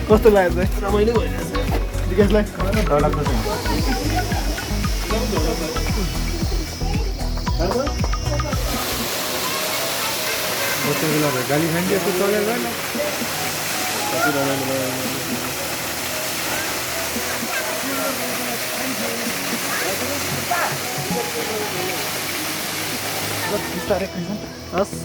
कस्तो लाग्यो रमाइलो भइरहेछ विकासलाई डर लाग्दो छ बच्चा बेला भयो गाली खान्छ यस्तो चलेर गएन कति रमाइलो भयो बिस्तारै खान्छ हस्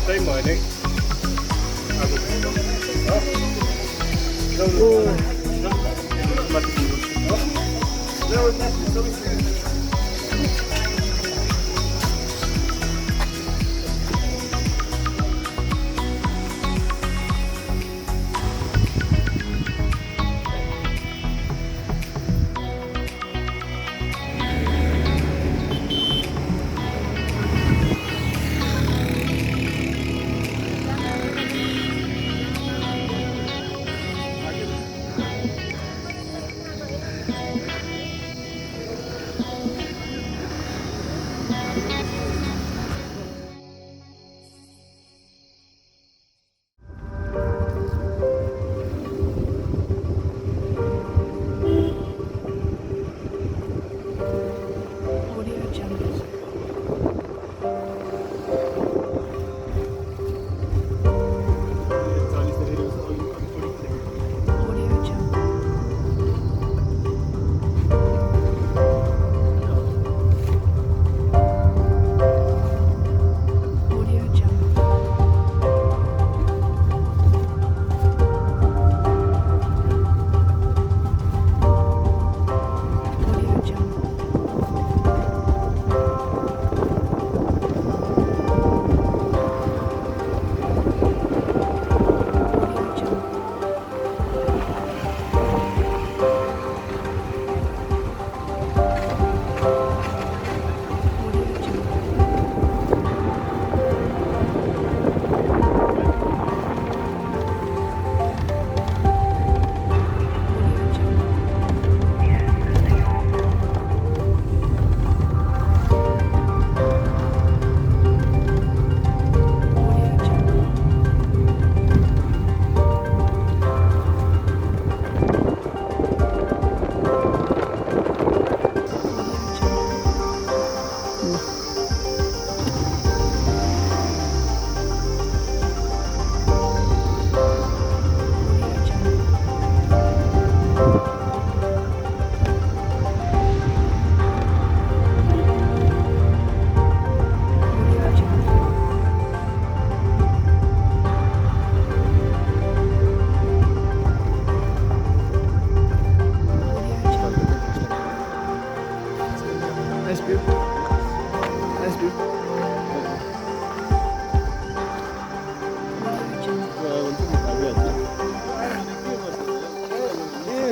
टाइम भयो नि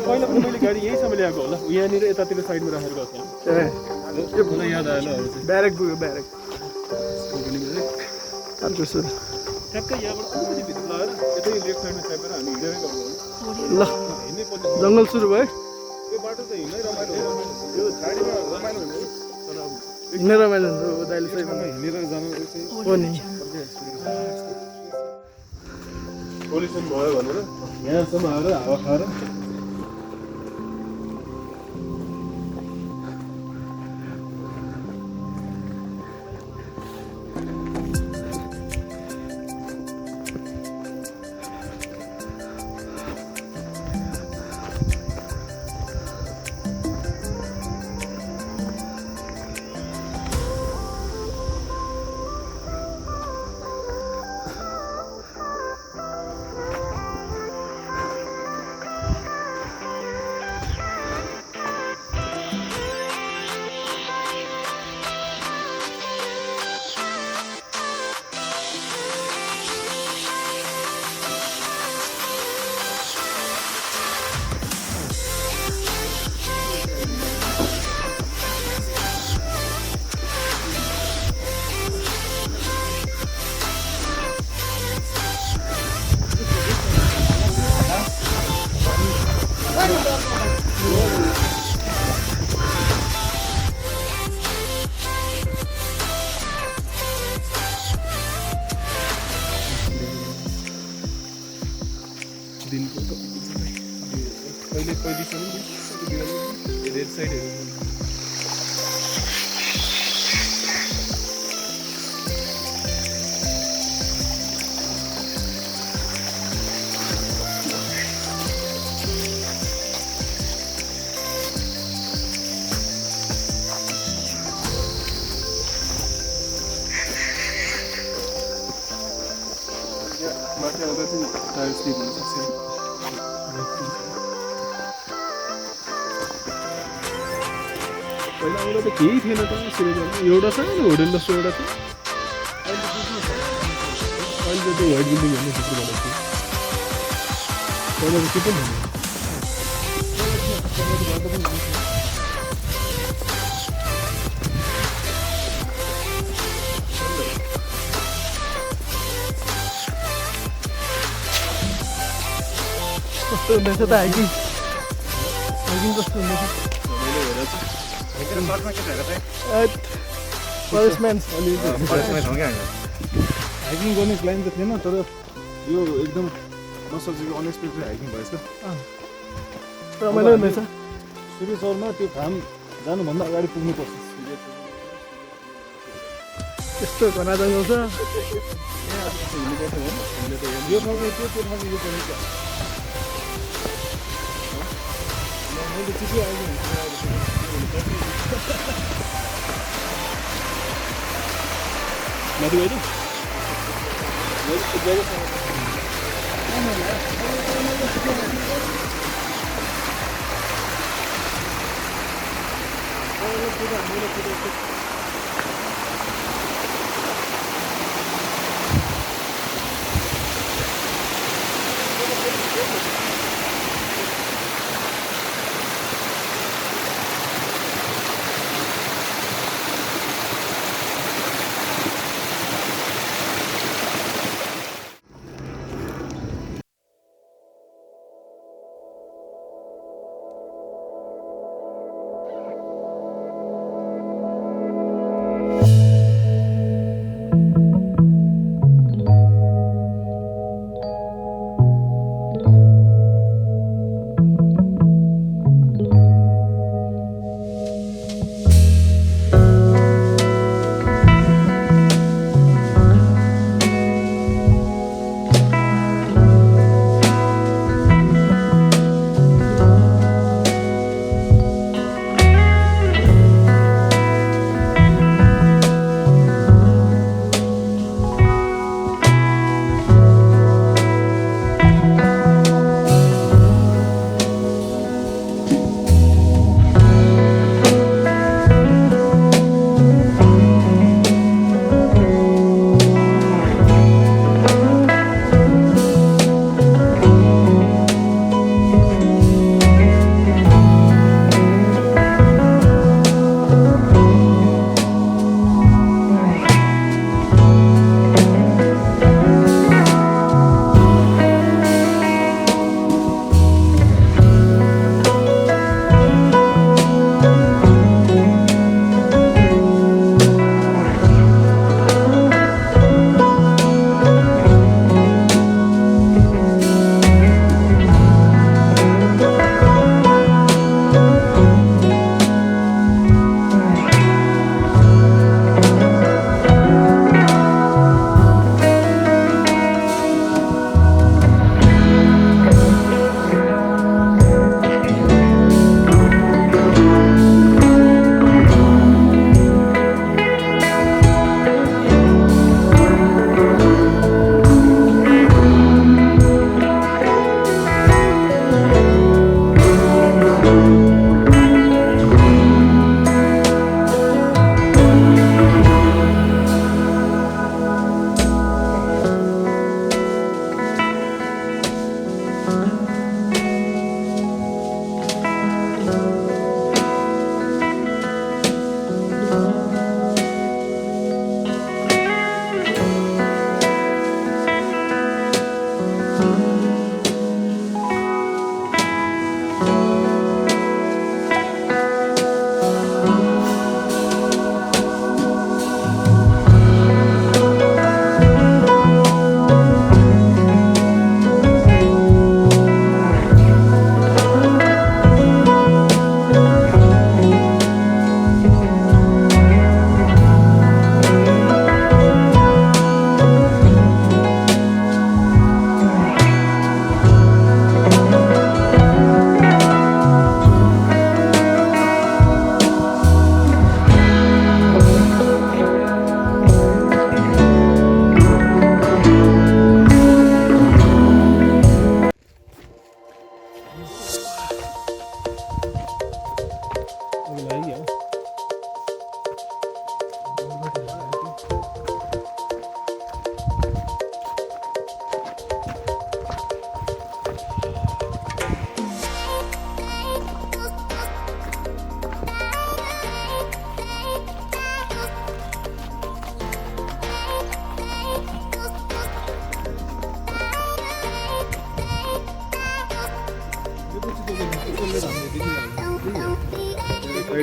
पहिला पनि मैले गाडी यही समय ल्याएको होला यहाँनिर यतातिर साइडमा राखेर गएको यो मलाई याद आएन ब्यारेक पुग्यो ब्यारेक अर्को सुरु ठ्याक्कै यहाँबाट अलिकति भित्र लगाएर यतै लेफ्ट साइडमा छापेर हामी हिँडेरै गएको ल हिँड्नै पर्ने जङ्गल सुरु भयो यो बाटो त हिँड्नै रमाइलो हो यो गाडीमा रमाइलो हुन्छ तर हिँड्नै रमाइलो हुन्छ हो दाइले सही हिँडेर जानु हो नि पोल्युसन भयो भनेर यहाँसम्म आएर हावा खाएर पोजिसन रेड साइडहरू माथि आउँदा चाहिँ टाइल्स दिनु सक्छ पहिला आउँदा त केही थिएन त सिरिजमा एउटा सानो होटेल जस्तो एउटा थियो अहिले त त्यो व्हाइट बिल्डिङ हेर्नु थुप्रो भएको थियो पहिला त के पनि थिएन कस्तो हुँदैछ त हाइकिङ कस्तो हुँदैछ फरेस्टम्यान हाइकिङ गर्ने प्लान त थिएन तर यो एकदम नसकेको अनएक्सपेक्टेड हाइकिङ भएछ रमाइलो हुँदैछ सूर्यचौरमा त्यो फार्म जानुभन्दा अगाडि पुग्नुपर्छ त्यस्तो घना जङ्गल छ यो ठाउँमा त्यो ठाउँमा यो पनि छ मैले चिठी आएको माथि गयो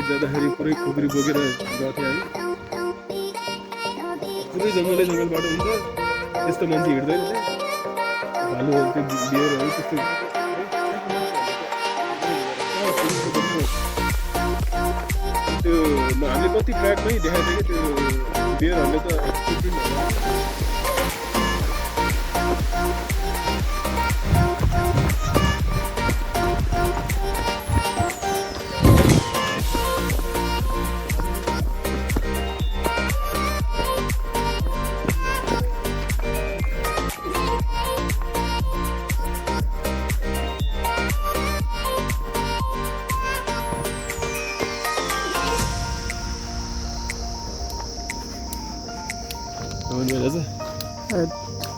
साइड जाँदाखेरि पुरै खुकुरी बोकेर गएको थिएँ हामी पुरै जङ्गल बाटो हुन्छ त्यस्तो मान्छे हिँड्दैन भालुहरू त्यो बियरहरू त्यस्तो त्यो हामीले कति ट्र्याकमै देखाएको थियो कि त्यो बियरहरूले त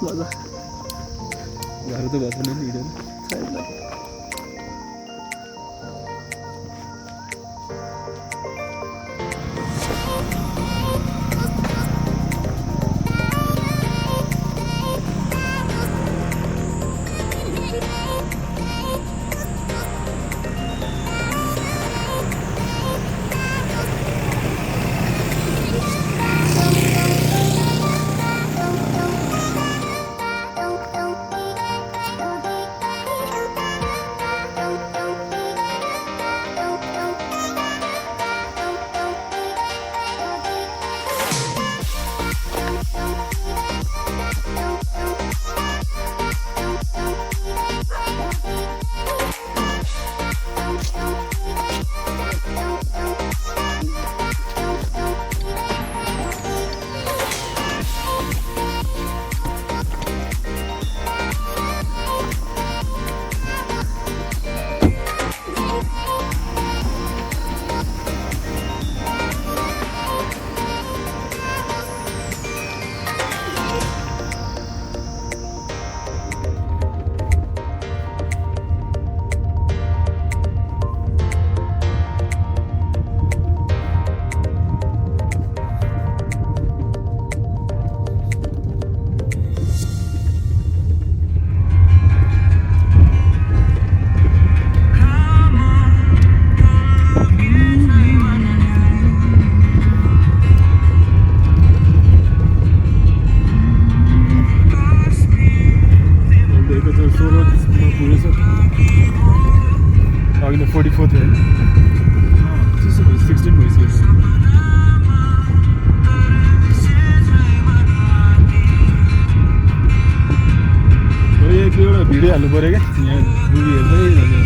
मजा गाह्रो त भएको छैन नि हिँडेर अघि त 44 थियो होइन 16 भइसक्यो एक दुईवटा भिडियो हाल्नु पऱ्यो क्या यहाँ मुभी हेर्दै